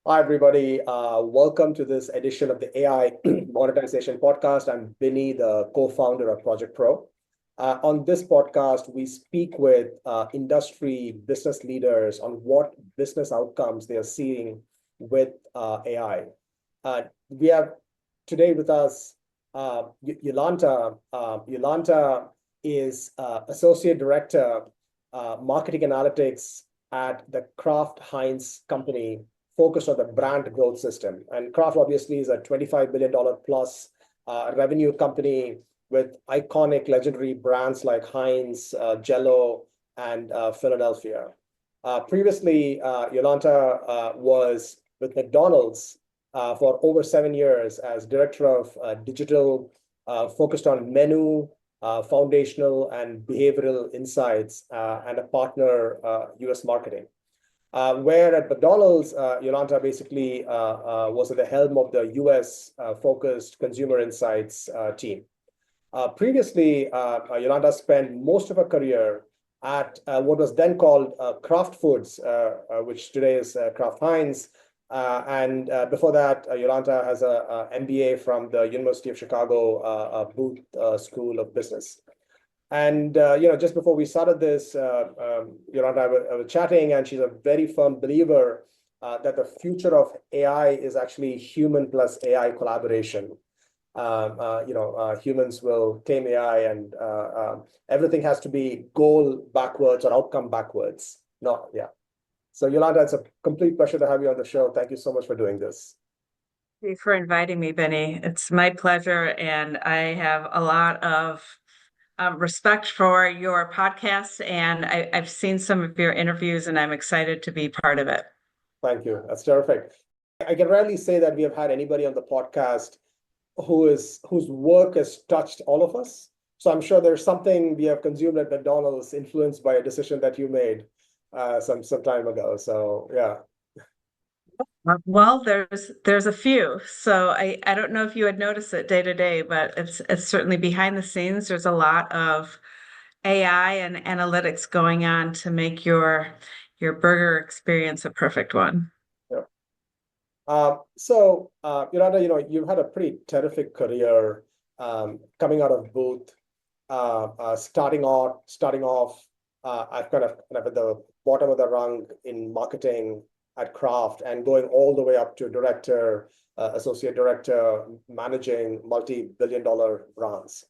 Hi, everybody. Welcome to this edition of the AI Monetization Podcast. I'm Binny, the co-founder of ProjectPro. On this podcast, we speak with industry business leaders on what business outcomes they are seeing with AI. We have today with us Jolanta. Jolanta is Associate Director, Marketing Analytics at the Kraft Heinz company, focused on the brand growth system. And Kraft obviously is a $25 billion plus revenue company with iconic legendary brands like Heinz, Jello, and Philadelphia. Previously, Jolanta was with McDonald's for over 7 years as director of digital, focused on menu, foundational and behavioral insights, and a partner US marketing. Where at McDonald's, Jolanta basically was at the helm of the US focused consumer insights team. Previously, Jolanta spent most of her career at what was then called Kraft Foods, which today is Kraft Heinz. And before that, Jolanta has a MBA from the University of Chicago Booth School of Business. And just before we started this, Jolanta I was chatting, and she's a very firm believer that the future of AI is actually human plus AI collaboration. Humans will tame AI, and everything has to be goal backwards or outcome backwards. No, yeah. So Jolanta, it's a complete pleasure to have you on the show. Thank you so much for doing this. Thank you for inviting me, Benny. It's my pleasure, and I have a lot of respect for your podcast, and I've seen some of your interviews, and I'm excited to be part of it. Thank you. That's terrific. I can rarely say that we have had anybody on the podcast whose work has touched all of us. So I'm sure there's something we have consumed at McDonald's influenced by a decision that you made some time ago. So yeah. Well, there's a few. So I don't know if you had noticed it day to day, but it's certainly behind the scenes. There's a lot of AI and analytics going on to make your burger experience a perfect one. Yeah. Yolanda, you've had a pretty terrific career coming out of Booth, starting off I've kind of at the bottom of the rung in marketing at Kraft and going all the way up to director, associate director, managing multi-billion dollar brands.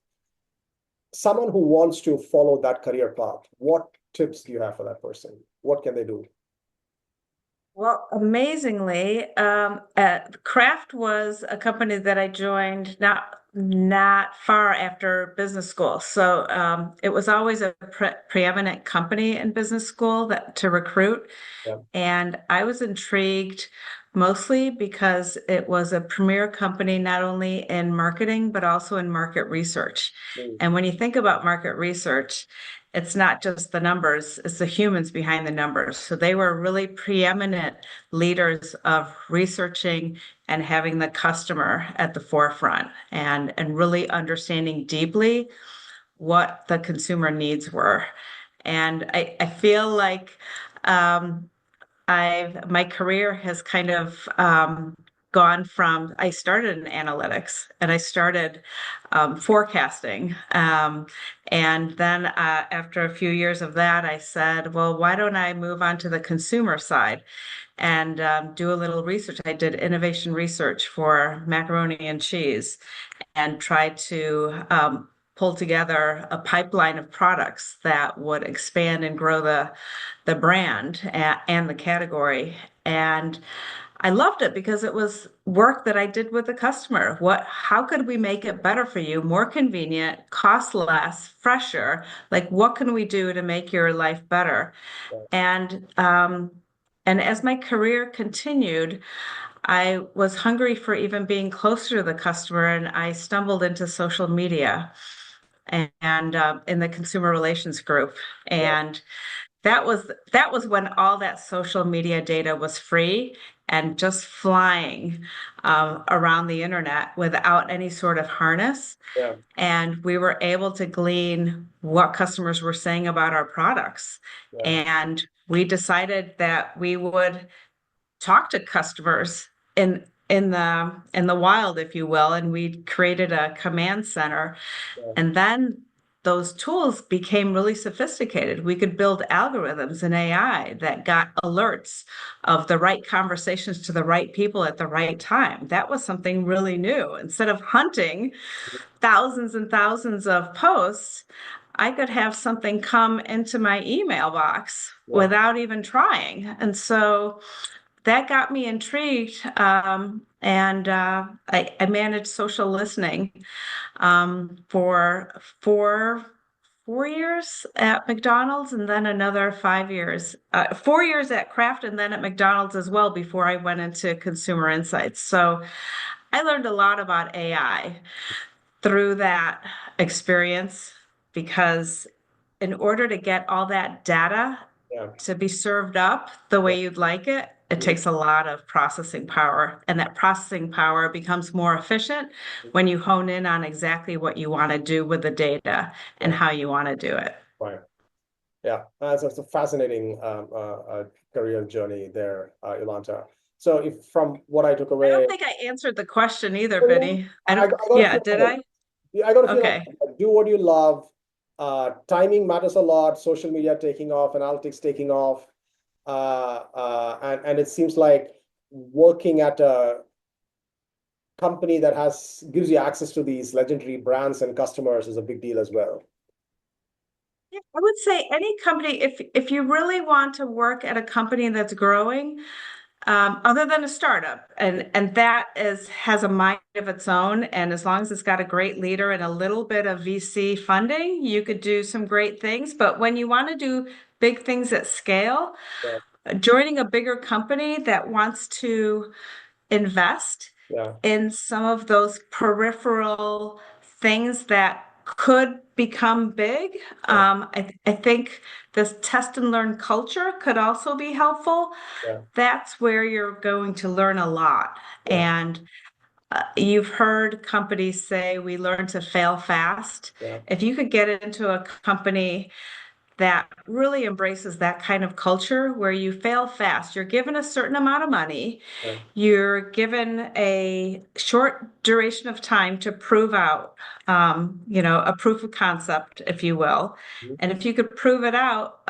Someone who wants to follow that career path, what tips do you have for that person? What can they do? Well, amazingly, Kraft was a company that I joined not far after business school. So it was always a preeminent company in business school that to recruit. Yeah. And I was intrigued mostly because it was a premier company, not only in marketing, but also in market research. Mm. And when you think about market research, it's not just the numbers, it's the humans behind the numbers. So they were really preeminent leaders of researching and having the customer at the forefront and really understanding deeply what the consumer needs were. And I feel like my career has kind of gone from, I started in analytics and I started forecasting. And then after a few years of that, I said, well, why don't I move on to the consumer side and do a little research? I did innovation research for macaroni and cheese and tried to pull together a pipeline of products that would expand and grow the brand and the category. And I loved it because it was work that I did with the customer. How could we make it better for you, more convenient, cost less, fresher? Like, what can we do to make your life better? And and as my career continued, I was hungry for even being closer to the customer, and I stumbled into social media and in the consumer relations group. Yeah. And that was when all that social media data was free and just flying around the internet without any sort of harness. Yeah. And we were able to glean what customers were saying about our products. Yeah. And we decided that we would talk to customers in the wild, if you will, and we created a command center. Yeah. And then those tools became really sophisticated. We could build algorithms in AI that got alerts of the right conversations to the right people at the right time. That was something really new. Instead of hunting thousands and thousands of posts, I could have something come into my email box Yeah. without even trying. And so that got me intrigued. And I managed social listening for 4 years at McDonald's, and then another 5 years, 4 years at Kraft, and then at McDonald's as well before I went into consumer insights. So I learned a lot about AI through that experience because in order to get all that data Yeah. to be served up the Yeah. way you'd like it, it Mhm. takes a lot of processing power. And that processing power becomes more efficient when you hone in on exactly what you want to do with the data and Yeah. how you want to do it. Right. Yeah. It's a fascinating career journey there, Jolanta. So if from what I took I don't away, think I answered the question either, yeah, Benny. I I don't, got a yeah, feel did of it. I? Yeah, I got a feel of Okay. it. Do what you love. Timing matters a lot. Social media taking off, analytics taking off, and it seems like working at a company that has gives you access to these legendary brands and customers is a big deal as well. Yeah, I would say any company, if you really want to work at a company that's growing, other than a startup, and that is has a mind of its own, and as long as it's got a great leader and a little bit of VC funding, you could do some great things. But when you want to do big things at scale, Yeah. joining a bigger company that wants to invest Yeah. in some of those peripheral things that could become big. Yeah. I think this test and learn culture could also be helpful. Yeah. That's where you're going to learn a lot. Yeah. And you've heard companies say we learn to fail fast. Yeah. If you could get into a company that really embraces that kind of culture where you fail fast, you're given a certain amount of money, Yeah. you're given a short duration of time to prove out, a proof of concept, if you will. Mhm. And if you could prove it out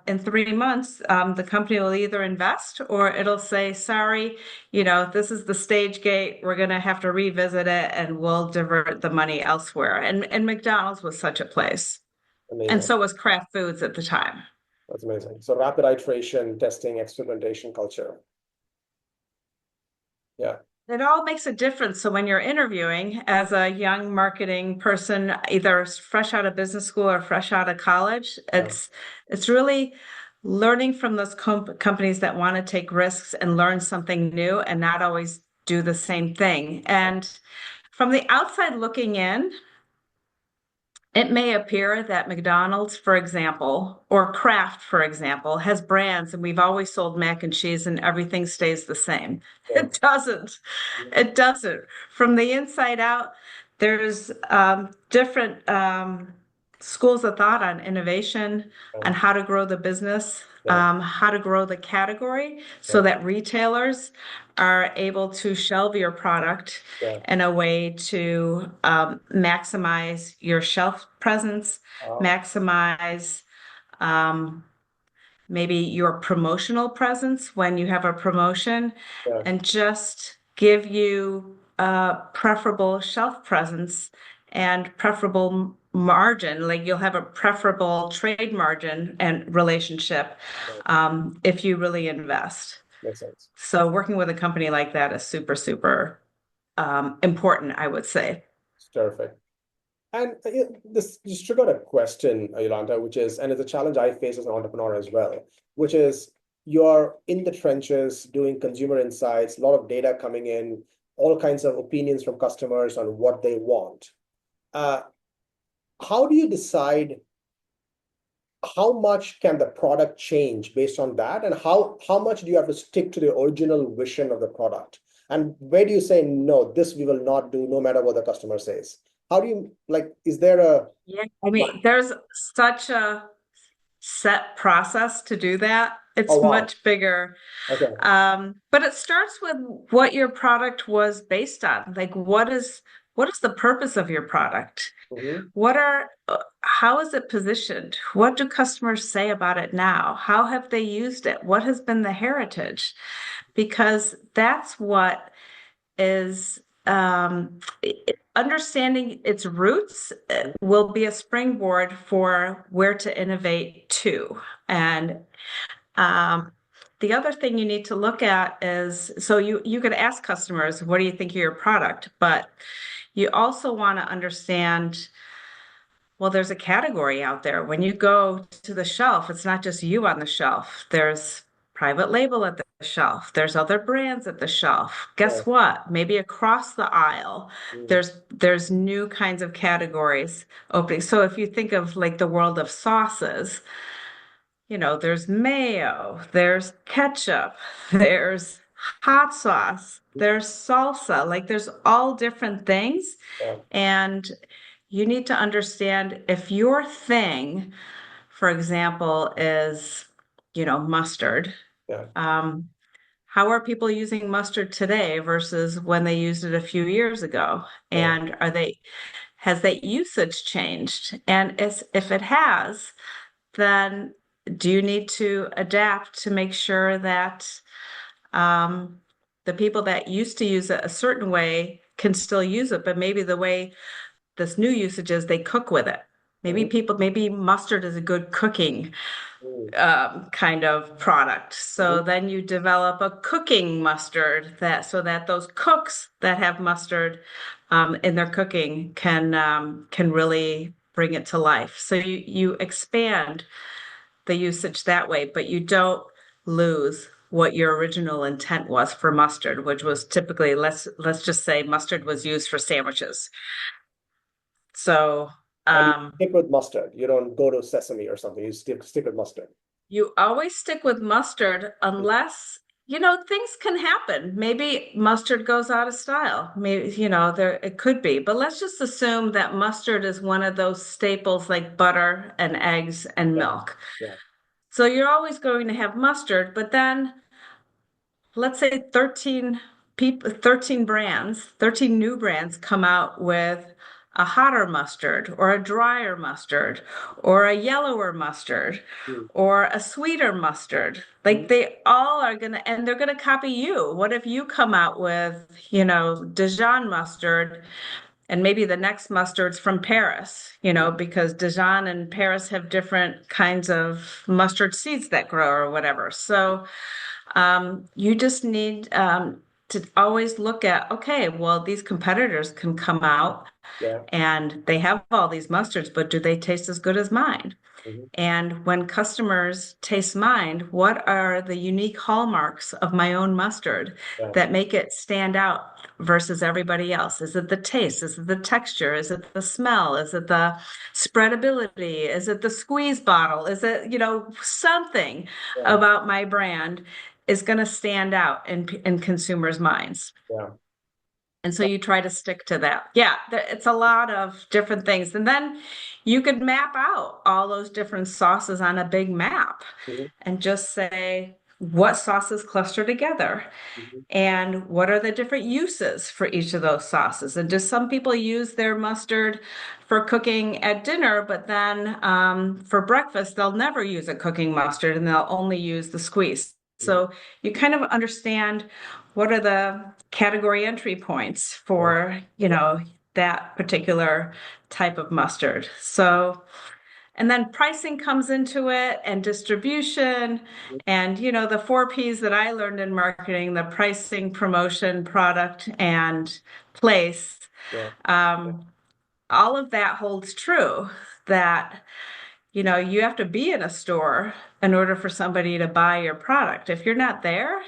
in 3 months, the company will either invest or it'll say, sorry, this is the stage gate. We're going to have to revisit it and we'll divert the money elsewhere. And McDonald's was such a place. And Amazing. so was Kraft Foods at the time. That's amazing. So rapid iteration, testing, experimentation culture. Yeah. It all makes a difference. So when you're interviewing as a young marketing person, either fresh out of business school or fresh out of college, Yeah. it's really learning from those companies that want to take risks and learn something new and not always do the same thing. And from the outside looking in, it may appear that McDonald's, for example, or Kraft, for example, has brands and we've always sold mac and cheese and everything stays the same. Yeah. It doesn't. It doesn't. From the inside out, there's different schools of thought on innovation, Yeah. on how to grow the business, Yeah. how to grow the category so Yeah. that retailers are able to shelve your product Yeah. in a way to maximize your shelf presence, Wow. maximize um, maybe your promotional presence when you have a promotion, Yeah. and just give you preferable shelf presence and preferable margin. Like you'll have a preferable trade margin and relationship Yeah. if you really invest. Makes sense. So working with a company like that is super, super important, I would say. It's terrific. And this just triggered a question, Yolanta, which is, and it's a challenge I face as an entrepreneur as well, which is you're in the trenches doing consumer insights, a lot of data coming in, all kinds of opinions from customers on what they want. Uh, how do you decide how much can the product change based on that, and how much do you have to stick to the original vision of the product? And where do you say, no, this we will not do no matter what the customer says? How do you like, is there a Yeah, I mean, there's such a set process to do that. Oh, It's wow. much bigger. Okay. But it starts with what your product was based on. Like, what is the purpose of your product? Hmm. How is it positioned? What do customers say about it now? How have they used it? What has been the heritage? Because that's what is understanding its roots will be a springboard for where to innovate to. And um, the other thing you need to look at is so you could ask customers, what do you think of your product? But you also want to understand, well, there's a category out there. When you go to the shelf, it's not just you on the shelf. There's private label at the shelf. There's other brands at the shelf. Yeah. Guess what? Maybe across the aisle, Mm. there's new kinds of categories opening. So if you think of like the world of sauces, there's mayo, there's ketchup, there's hot sauce, there's salsa, like there's all different things. Yeah. And you need to understand if your thing, for example, is, mustard. Yeah. Um, how are people using mustard today versus when they used it a few years ago? Yeah. And has that usage changed? And if it has, then do you need to adapt to make sure that um, the people that used to use it a certain way can still use it, but maybe the way this new usage is they cook with it. Mhm. Maybe mustard is a good cooking Mm. kind of product. Mhm. So then you develop a cooking mustard so that those cooks that have mustard in their cooking can really bring it to life. So you expand the usage that way, but you don't lose what your original intent was for mustard, which was typically let's just say mustard was used for sandwiches. So And you um, stick with mustard. You don't go to sesame or something. You stick with mustard. you always stick with mustard unless, things can happen. Maybe mustard goes out of style. Maybe, there it could be. But let's just assume that mustard is one of those staples like butter and eggs and Yeah. milk. Yeah. So you're always going to have mustard, but then let's say 13 brands, 13 new brands come out with a hotter mustard or a drier mustard or a yellower mustard Mm. or a sweeter mustard. Mhm. Like they all are going to, and they're going to copy you. What if you come out with, Dijon mustard and maybe the next mustard's from Paris, because Dijon and Paris have different kinds of mustard seeds that grow or whatever. So, you just need to always look at, okay, well, these competitors can come out Yeah. and they have all these mustards, but do they taste as good as mine? Mhm. And when customers taste mine, what are the unique hallmarks of my own mustard Yeah. that make it stand out versus everybody else? Is it the taste? Is it the texture? Is it the smell? Is it the spreadability? Is it the squeeze bottle? Is it, something Yeah. about my brand is going to stand out in consumers' minds? Yeah. And so you try to stick to that. Yeah, it's a lot of different things. And then you could map out all those different sauces on a big map Mhm. and just say what sauces cluster together Mhm. and what are the different uses for each of those sauces. And do some people use their mustard for cooking at dinner, but then for breakfast, they'll never use a cooking mustard and they'll only use the squeeze. Mhm. So you kind of understand what are the category entry points Yeah. for, that particular type of mustard. So, and then pricing comes into it and distribution Mhm. and, the four P's that I learned in marketing, the pricing, promotion, product, and place. Yeah. Um, all of that holds true that you have to be in a store in order for somebody to buy your product. If you're not there,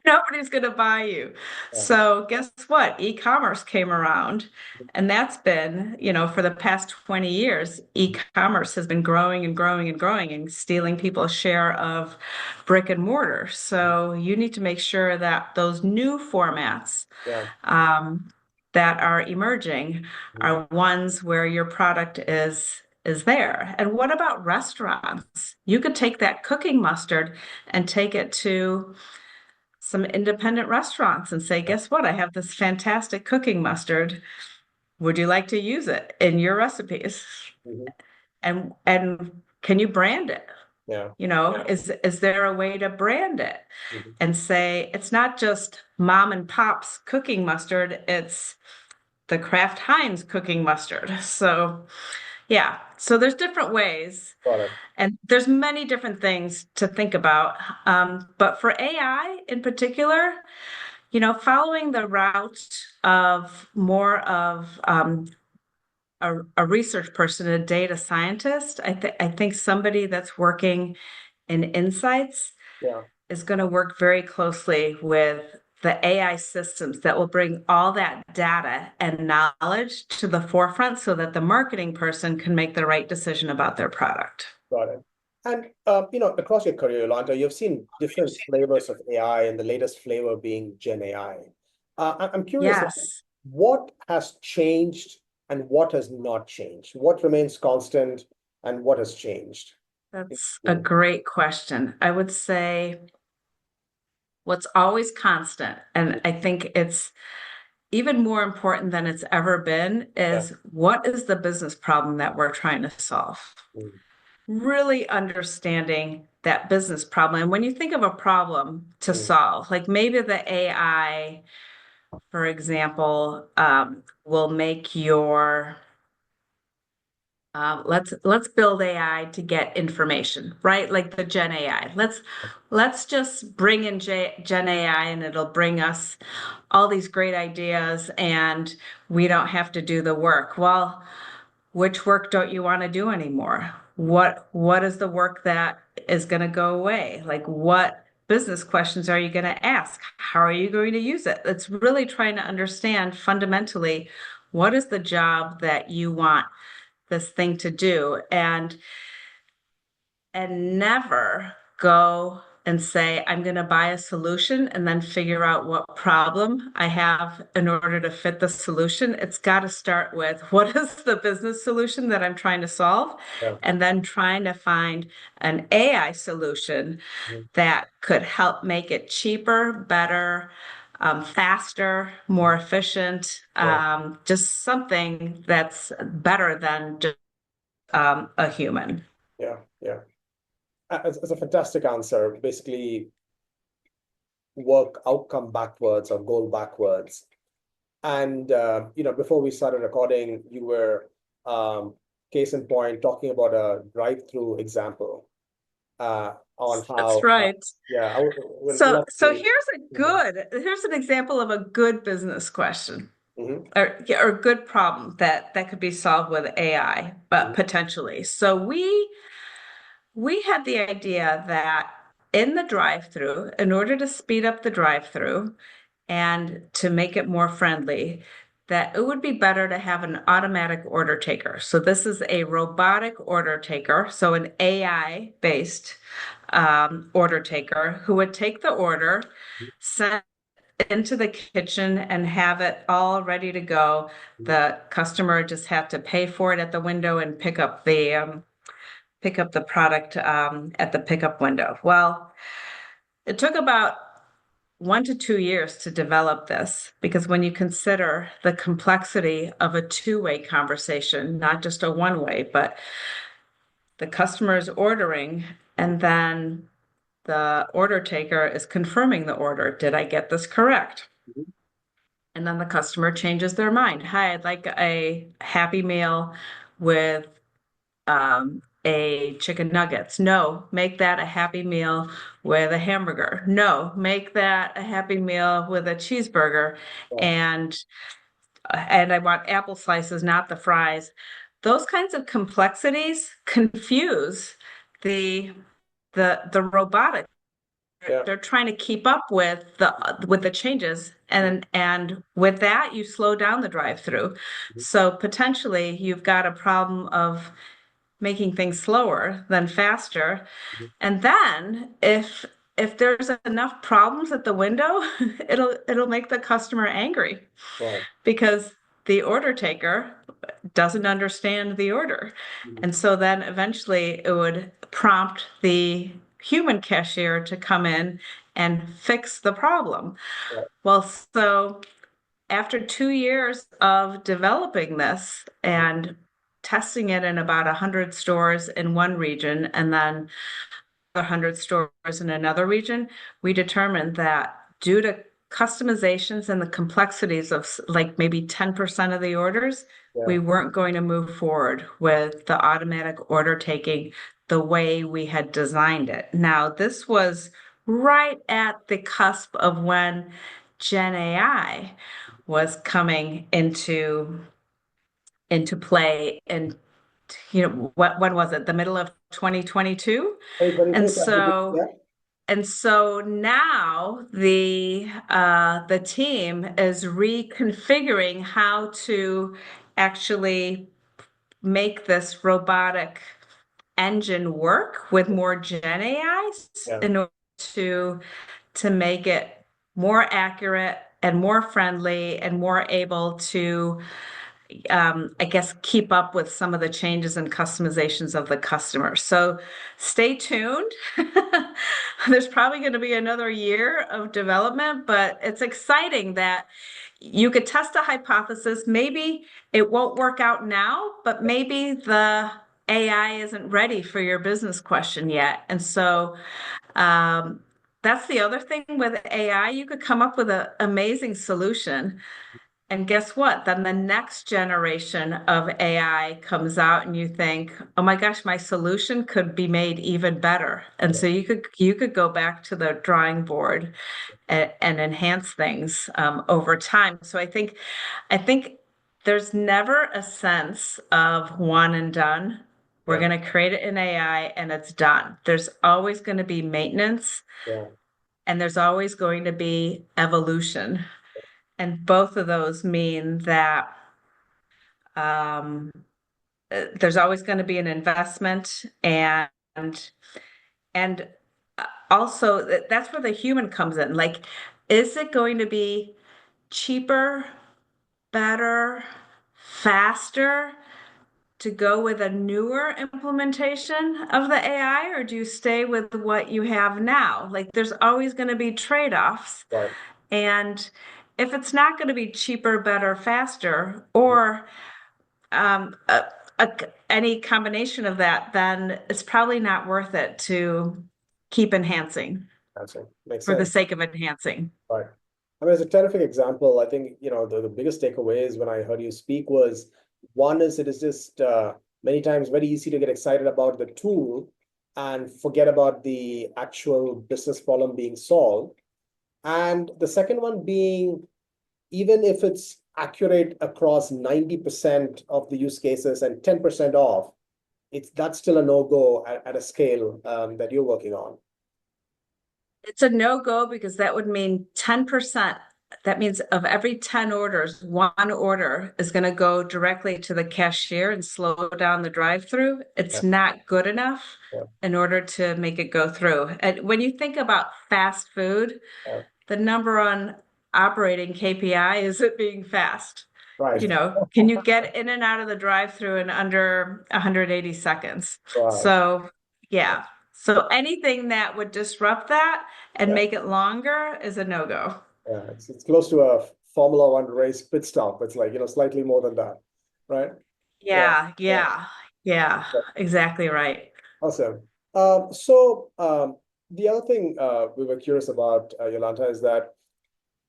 nobody's going to buy you. Yeah. So guess what? E-commerce came around, and that's been, for the past 20 years, e-commerce has been growing and growing and growing and stealing people's share of brick and mortar. So you need to make sure that those new formats Yeah. um, that are emerging Mhm. are ones where your product is is there. And what about restaurants? You could take that cooking mustard and take it to some independent restaurants and say, Yeah. guess what? I have this fantastic cooking mustard. Would you like to use it in your recipes? Mhm. And can you brand it? Yeah. Is there a way to brand it Mhm. and say it's not just mom and pop's cooking mustard, it's the Kraft Heinz cooking mustard. So yeah, so there's different ways, Got it. and there's many different things to think about. But for AI in particular, following the route of more of a research person, a data scientist, I think somebody that's working in insights Yeah. is going to work very closely with the AI systems that will bring all that data and knowledge to the forefront so that the marketing person can make the right decision about their product. Got it. And across your career, Yolanta, you've seen different flavors of AI, and the latest flavor being Gen AI. I'm curious, like, Yes, what has changed and what has not changed? What remains constant and what has changed? that's a great question. I would say what's always constant, and I think it's even more important than it's ever been, Yeah. is what is the business problem that we're trying to solve? Mm. Really understanding that business problem. And when you think of a problem to Mm. solve, like maybe the AI, for example, will make your let's build AI to get information, right? Like the Gen AI. Let's just bring in Gen AI and it'll bring us all these great ideas and we don't have to do the work. Well, which work don't you want to do anymore? What is the work that is going to go away? Like what business questions are you going to ask? How are you going to use it? It's really trying to understand fundamentally what is the job that you want this thing to do, and never go and say, I'm going to buy a solution and then figure out what problem I have in order to fit the solution. It's got to start with what is the business solution that I'm trying to solve, Yeah. and then trying to find an AI solution Mhm. that could help make it cheaper, better, faster, more efficient, Yeah. just something that's better than just a human. Yeah. Yeah. It's a fantastic answer. Basically, work outcome backwards or goal backwards. And before we started recording, you were case in point talking about a drive-through example on That's how, right. yeah, I would So, love so to. here's an example of a good business question, Mhm. or yeah, or good problem that could be solved with AI, but Mhm. potentially. So we had the idea that in the drive-through, in order to speed up the drive-through and to make it more friendly, that it would be better to have an automatic order taker. So this is a robotic order taker, so an AI-based order taker who would take the order, send it into the kitchen, and have it all ready to go. The customer just had to pay for it at the window and pick up the product at the pickup window. Well, it took about 1 to 2 years to develop this because when you consider the complexity of a two-way conversation, not just a one-way, but the customer is ordering and then the order taker is confirming the order. Did I get this correct? Mhm. And then the customer changes their mind. Hi, I'd like a Happy Meal with a chicken nuggets. No, make that a Happy Meal with a hamburger. No, make that a Happy Meal with a cheeseburger. Yeah. And and I want apple slices, not the fries. Those kinds of complexities confuse the the robotic. Yeah. They're trying to keep up with the changes, and with that you slow down the drive-through. Mhm. So potentially you've got a problem of making things slower than faster. Mhm. And then if there's enough problems at the window, it'll make the customer angry Right. because the order taker doesn't understand the order. Mhm. And so then eventually it would prompt the human cashier to come in and fix the problem. Right. Well, so after 2 years of developing this Mhm. and testing it in about 100 stores in one region and then 100 stores in another region, we determined that due to customizations and the complexities of like maybe 10% of the orders, Yeah. we weren't going to move forward with the automatic order taking the way we had designed it. Now, this was right at the cusp of when Gen AI was coming into play, and when was it? The middle of 2022. And 2022 at the beginning, so yeah. and so now the team is reconfiguring how to actually make this robotic engine work with more Gen AIs Yeah. in order to to make it more accurate and more friendly and more able to I guess, keep up with some of the changes and customizations of the customer. So stay tuned. There's probably going to be another year of development, but it's exciting that you could test a hypothesis. Maybe it won't work out now, but maybe the AI isn't ready for your business question yet. And so um, that's the other thing with AI. You could come up with an amazing solution, and guess what? Then the next generation of AI comes out and you think, oh my gosh, my solution could be made even better. And so you could go back to the drawing board and enhance things over time. So I think there's never a sense of one and done. We're Yeah. going to create it in AI and it's done. There's always going to be maintenance Yeah. and there's always going to be evolution. And both of those mean that um, there's always going to be an investment, and also that's where the human comes in. Like, is it going to be cheaper, better, faster to go with a newer implementation of the AI, or do you stay with what you have now? Like, there's always going to be trade-offs. Right. And if it's not going to be cheaper, better, faster, Mhm. or um, a, a, any combination of that, then it's probably not worth it to keep enhancing That's it. Makes for the sense. sake of enhancing. Right. I mean, it's a terrific example. I think, the biggest takeaways when I heard you speak was one is it is just many times very easy to get excited about the tool and forget about the actual business problem being solved. And the second one being, even if it's accurate across 90% of the use cases and 10% off, that's still a no-go at a scale that you're working on. It's a no-go because that would mean 10%. That means of every 10 orders, one order is going to go directly to the cashier and slow down the drive-through. Yeah. It's not good enough Yeah. in order to make it go through. And when you think about fast food, Yeah. the number one operating KPI is it being fast. Right. Can you get in and out of the drive-through in under 180 seconds? Right. So, yeah. So anything that would disrupt that and Yeah. make it longer is a no-go. Yeah. It's close to a Formula One race pit stop. It's like, slightly more than that. Right. Yeah. Yeah, Yeah. yeah, yeah, exactly right. Awesome. So the other thing we were curious about, Jolanta, is that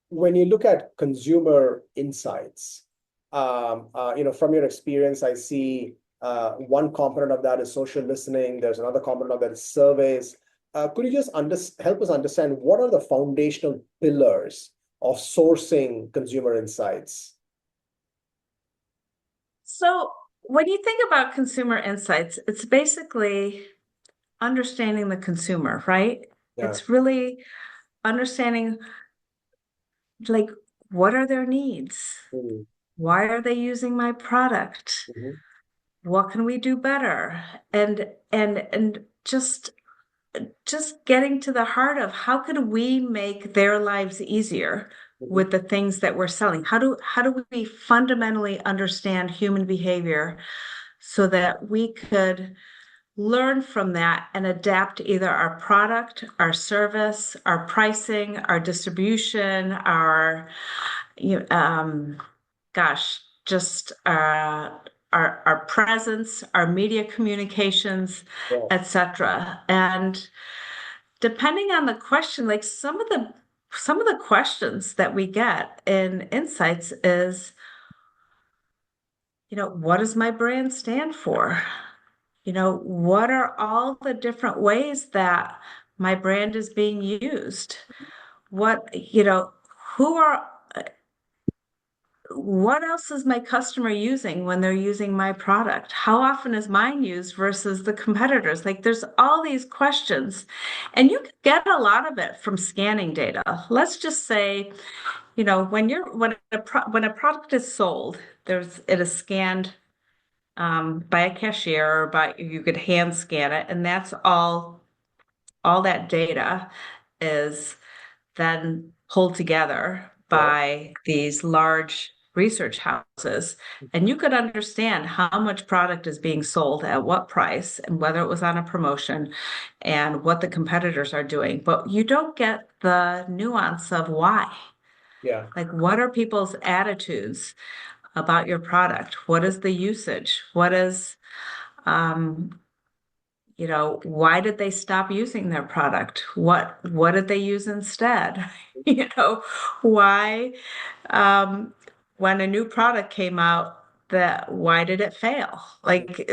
when you look at consumer insights, from your experience, I see one component of that is social listening. There's another component of that is surveys. Could you just help us understand what are the foundational pillars of sourcing consumer insights? So when you think about consumer insights, it's basically understanding the consumer, right? Yeah. It's really understanding, like, what are their needs? Mhm. Why are they using my product? Mhm. What can we do better? And just getting to the heart of how could we make their lives easier Mhm. with the things that we're selling? How do we fundamentally understand human behavior so that we could learn from that and adapt either our product, our service, our pricing, our distribution, our you gosh, just our presence, our media communications, Yeah. etc. And depending on the question, like some of the questions that we get in insights is, what does my brand stand for? What are all the different ways that my brand is being used? What, who are what else is my customer using when they're using my product? How often is mine used versus the competitors? Like there's all these questions, and you can get a lot of it from scanning data. Let's just say, when a product is sold, it is scanned by a cashier or by you could hand scan it, and that's all that data is then pulled together Yeah. by these large research houses. And you could understand how much product is being sold at what price and whether it was on a promotion and what the competitors are doing. But you don't get the nuance of why. Yeah. Like, what are people's attitudes about your product? What is the usage? Um, why did they stop using their product? What did they use instead? You know, why um, when a new product came out, that why did it fail? Like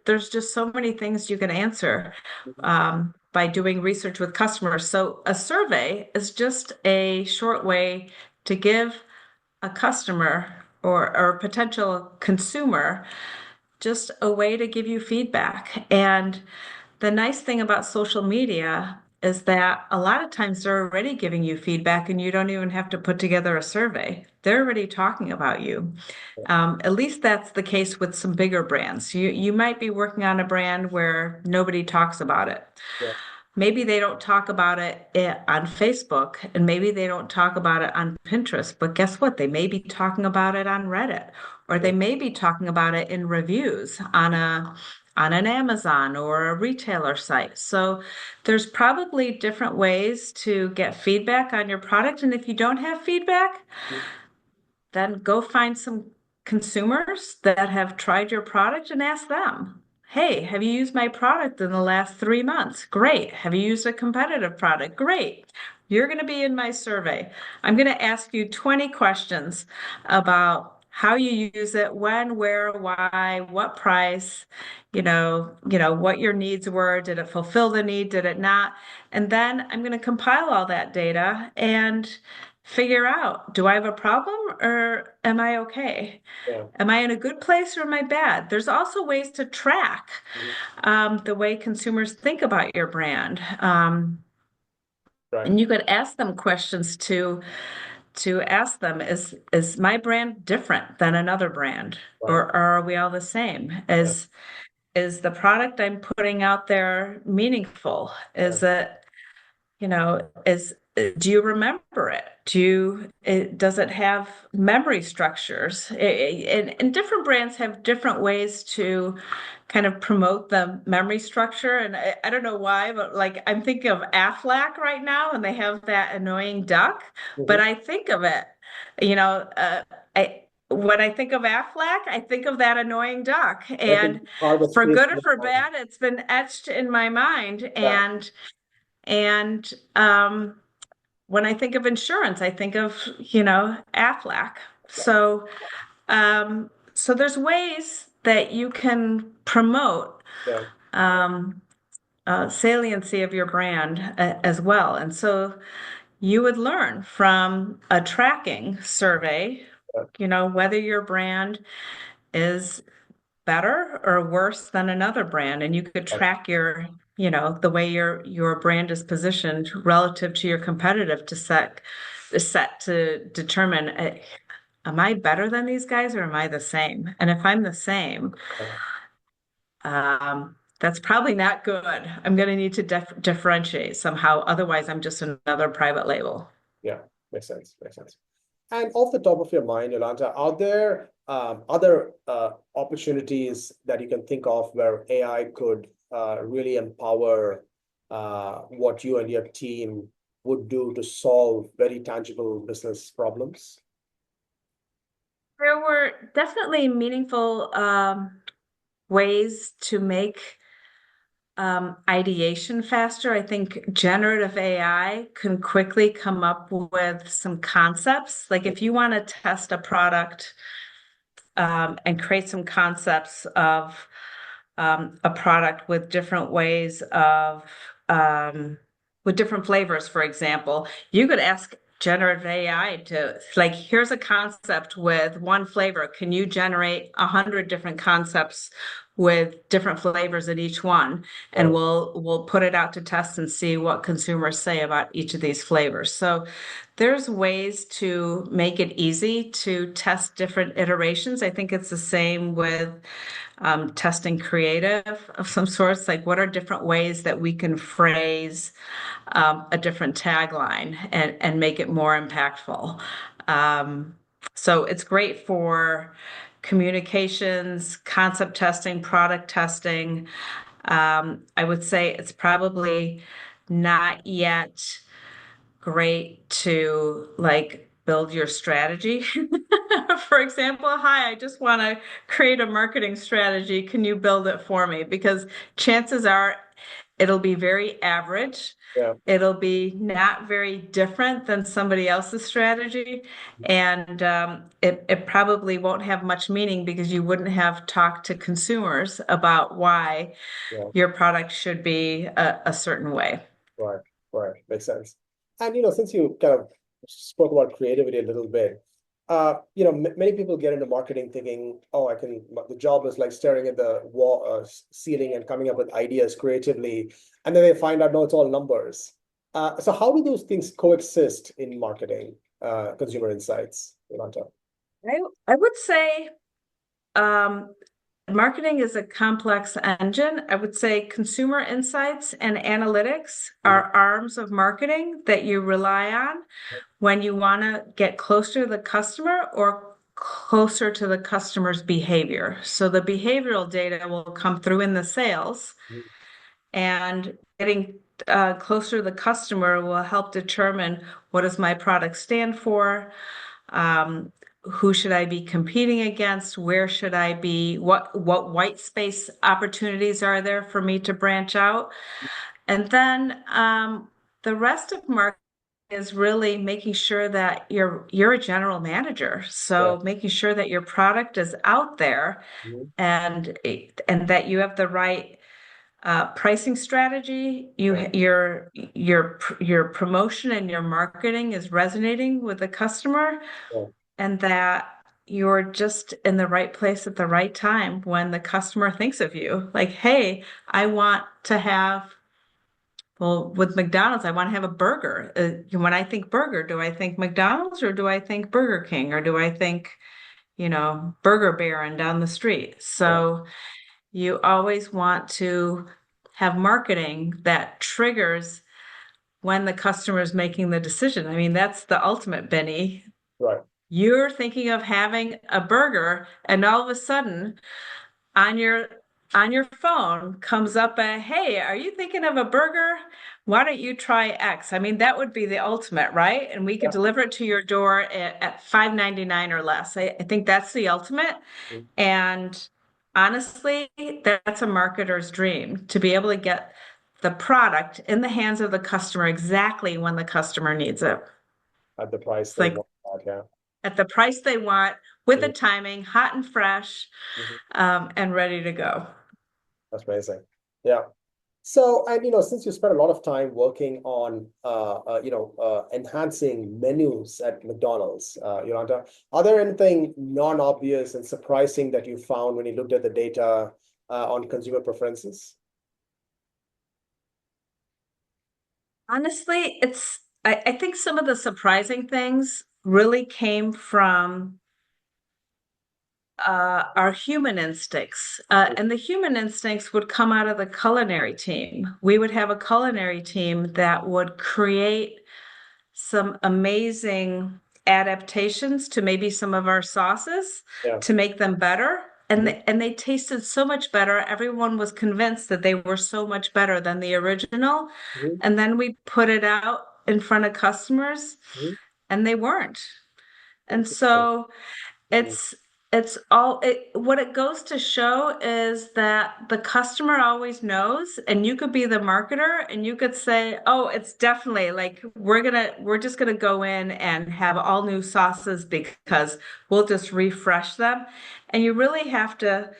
there's just so many things you can answer Mhm. by doing research with customers. So a survey is just a short way to give a customer or a potential consumer just a way to give you feedback. And the nice thing about social media is that a lot of times they're already giving you feedback and you don't even have to put together a survey. They're already talking about you. At least that's the case with some bigger brands. You might be working on a brand where nobody talks about it. Yeah. Maybe they don't talk about it on Facebook, and maybe they don't talk about it on Pinterest, but guess what? They may be talking about it on Reddit, or Yeah. they may be talking about it in reviews on an Amazon or a retailer site. So there's probably different ways to get feedback on your product. And if you don't have feedback, Mhm. then go find some consumers that have tried your product and ask them, hey, have you used my product in the last 3 months? Great. Have you used a competitive product? Great. You're going to be in my survey. I'm going to ask you 20 questions about how you use it, when, where, why, what price, what your needs were. Did it fulfill the need? Did it not? And then I'm going to compile all that data and figure out, do I have a problem or am I okay? Yeah. Am I in a good place or am I bad? There's also ways to track Mhm. the way consumers think about your brand. Right. And you could ask them questions to ask them, is my brand different than another brand? Right. Or are we all the same? Yeah. Is the product I'm putting out there meaningful? Yeah. Is it do you remember it? Does it have memory structures? And different brands have different ways to kind of promote the memory structure. And I don't know why, but like I'm thinking of Aflac right now, and they have that annoying duck. But Mhm. I think of it, I when I think of Aflac, I think of that annoying duck. I think And part of the for space. good or for bad, it's been etched in my mind. Yeah. And when I think of insurance, I think of, Aflac. So there's ways that you can promote Yeah. um, saliency of your brand as well. And so you would learn from a tracking survey, Yeah. whether your brand is better or worse than another brand, and you could Right. track the way your brand is positioned relative to your competitive to determine, am I better than these guys or am I the same? And if I'm the same, Yeah. that's probably not good. I'm going to need to differentiate somehow. Otherwise, I'm just another private label. Yeah. Makes sense. Makes sense. And off the top of your mind, Jolanta, are there other opportunities that you can think of where AI could really empower what you and your team would do to solve very tangible business problems? There were definitely meaningful ways to make ideation faster. I think generative AI can quickly come up with some concepts. Like if you want to test a product and create some concepts of a product with different ways of with different flavors, for example, you could ask generative AI to like, here's a concept with one flavor. Can you generate 100 different concepts with different flavors in each one? And Right. we'll put it out to test and see what consumers say about each of these flavors. So there's ways to make it easy to test different iterations. I think it's the same with testing creative of some sorts. Like, what are different ways that we can phrase a different tagline and make it more impactful? So it's great for communications, concept testing, product testing. I would say it's probably not yet great to like build your strategy. For example, hi, I just want to create a marketing strategy. Can you build it for me? Because chances are it'll be very average. Yeah. It'll be not very different than somebody else's strategy. And it probably won't have much meaning because you wouldn't have talked to consumers about why Yeah. your product should be a certain way. Right. Right. Makes sense. And since you kind of spoke about creativity a little bit, many people get into marketing thinking, oh, the job is like staring at the wall, ceiling and coming up with ideas creatively. And then they find out, no, it's all numbers. So how do those things coexist in marketing, consumer insights, Yolanta? I would say um, marketing is a complex engine. I would say consumer insights and analytics Mhm. are arms of marketing that you rely on when you want to get closer to the customer or closer to the customer's behavior. So the behavioral data will come through in the sales, Mhm. and getting closer to the customer will help determine what does my product stand for, who should I be competing against, where should I be, what white space opportunities are there for me to branch out, and then the rest of marketing is really making sure that you're a general manager, Yeah. so making sure that your product is out there Mhm. and that you have the right pricing strategy, Yeah. your promotion and your marketing is resonating with the customer, Yeah. and that you're just in the right place at the right time when the customer thinks of you. Like, hey, I want to have, well, with McDonald's, I want to have a burger. When I think burger, do I think McDonald's or do I think Burger King or do I think, Burger Baron down the street? Yeah. So you always want to have marketing that triggers when the customer is making the decision. I mean, that's the ultimate, Benny. Right. You're thinking of having a burger, and all of a sudden on your phone comes up a, hey, are you thinking of a burger? Why don't you try X? I mean, that would be the ultimate, right? And we could Yeah. deliver it to your door at $5.99 or less. I think that's the ultimate. Mhm. And honestly, that's a marketer's dream to be able to get the product in the hands of the customer exactly when the customer needs it. At the price It's they like want that, yeah. at the price they want, with the Mhm. timing, hot and fresh, Mhm. and ready to go. That's amazing. Yeah. So, and since you spent a lot of time working on, enhancing menus at McDonald's, Yolanta, are there anything non-obvious and surprising that you found when you looked at the data on consumer preferences? Honestly, I think some of the surprising things really came from our human instincts. And the human instincts would come out of the culinary team. We would have a culinary team that would create some amazing adaptations to maybe some of our sauces Yeah. to make them better. And Mhm. they tasted so much better. Everyone was convinced that they were so much better than the original. Mhm. And then we put it out in front of customers Mhm. and they weren't. And Interesting. so Mhm. it's it's all it what it goes to show is that the customer always knows, and you could be the marketer and you could say, oh, it's definitely like we're just gonna go in and have all new sauces because we'll just refresh them. And you really have to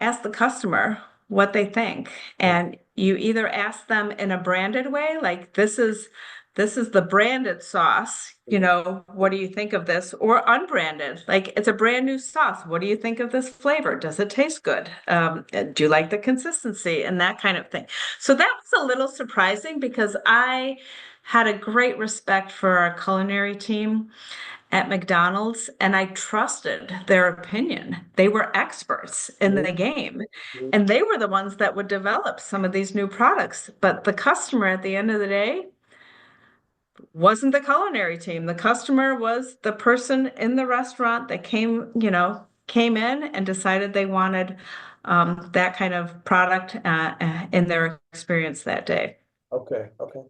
ask the customer what they think. And you either ask them in a branded way, like this is the branded sauce, Mhm. what do you think of this? Or unbranded, like it's a brand new sauce. What do you think of this flavor? Does it taste good? Do you like the consistency and that kind of thing? So that was a little surprising because I had a great respect for our culinary team at McDonald's, and I trusted their opinion. They were experts in the Mhm. game, Mhm. and they were the ones that would develop some of these new products. But the customer at the end of the day wasn't the culinary team. The customer was the person in the restaurant that came in and decided they wanted that kind of product in their experience that day. Okay. Okay.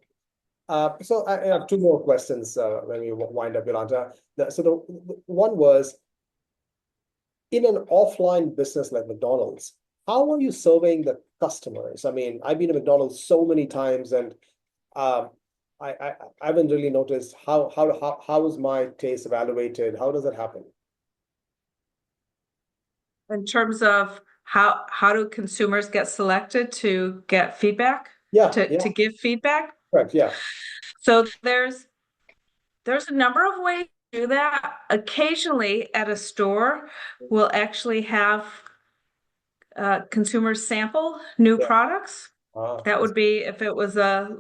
So I have two more questions when we wind up, Yolanta. So the one was, in an offline business like McDonald's, how are you serving the customers? I mean, I've been to McDonald's so many times, and um, I haven't really noticed how is my taste evaluated? How does that happen? In terms of how do consumers get selected to get feedback, Yeah, to yeah, give feedback? correct. Yeah. So there's a number of ways to do that. Occasionally at a store, we'll actually have consumers sample new Yeah. products. That I would be if it was a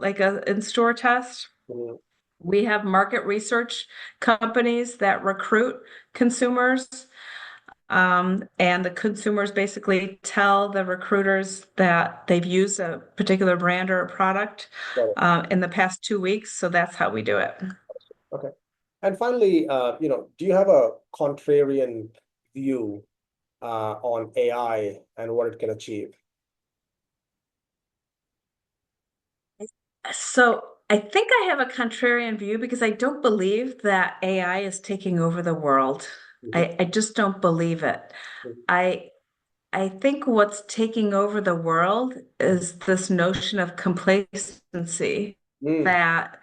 in-store test. see. We have market research companies that recruit consumers. And the consumers basically tell the recruiters that they've used a particular brand or a product Got it. in the past 2 weeks. So that's how we do it. Okay. And finally, do you have a contrarian view on AI and what it can achieve? So I think I have a contrarian view because I don't believe that AI is taking over the world. Mhm. I just don't believe it. Mhm. I I think what's taking over the world is this notion of complacency Mm. that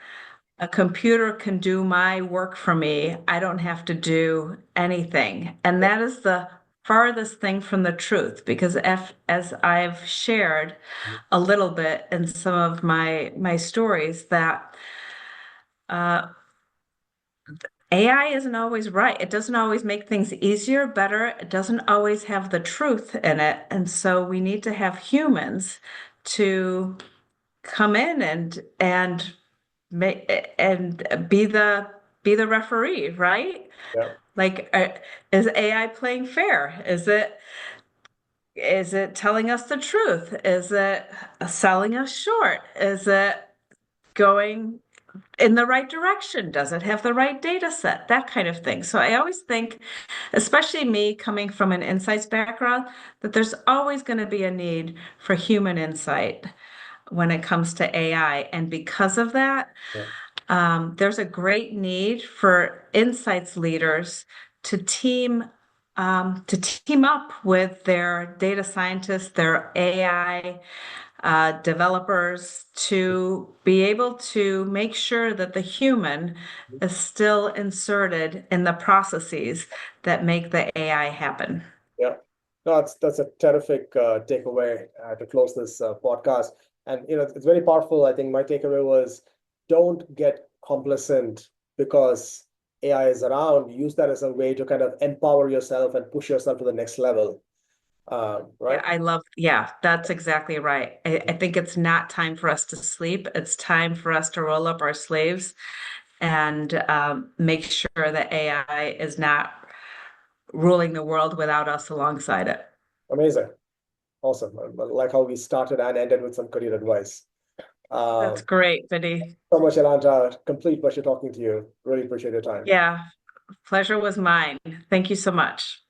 a computer can do my work for me. I don't have to do anything. And that is the farthest thing from the truth because as I've shared a little bit in some of my stories that uh, AI isn't always right. It doesn't always make things easier, better. It doesn't always have the truth in it. And so we need to have humans to come in and make and be the referee, right? Yeah. Like, is AI playing fair? Is it telling us the truth? Is it selling us short? Is it going in the right direction? Does it have the right data set? That kind of thing. So I always think, especially me coming from an insights background, that there's always going to be a need for human insight when it comes to AI. And because of that, Yeah. there's a great need for insights leaders to team up with their data scientists, their AI developers, to be able to make sure that the human is still inserted in the processes that make the AI happen. Yeah. No, that's a terrific takeaway to close this podcast. And it's very powerful. I think my takeaway was, don't get complacent because AI is around. Use that as a way to kind of empower yourself and push yourself to the next level. Yeah, Right? yeah, that's exactly right. I think it's not time for us to sleep. It's time for us to roll up our sleeves and make sure that AI is not ruling the world without us alongside it. Amazing. Awesome. I like how we started and ended with some career advice. That's great, Vinny. So much, Jolanta. Complete pleasure talking to you. Really appreciate your time. Yeah, pleasure was mine. Thank you so much.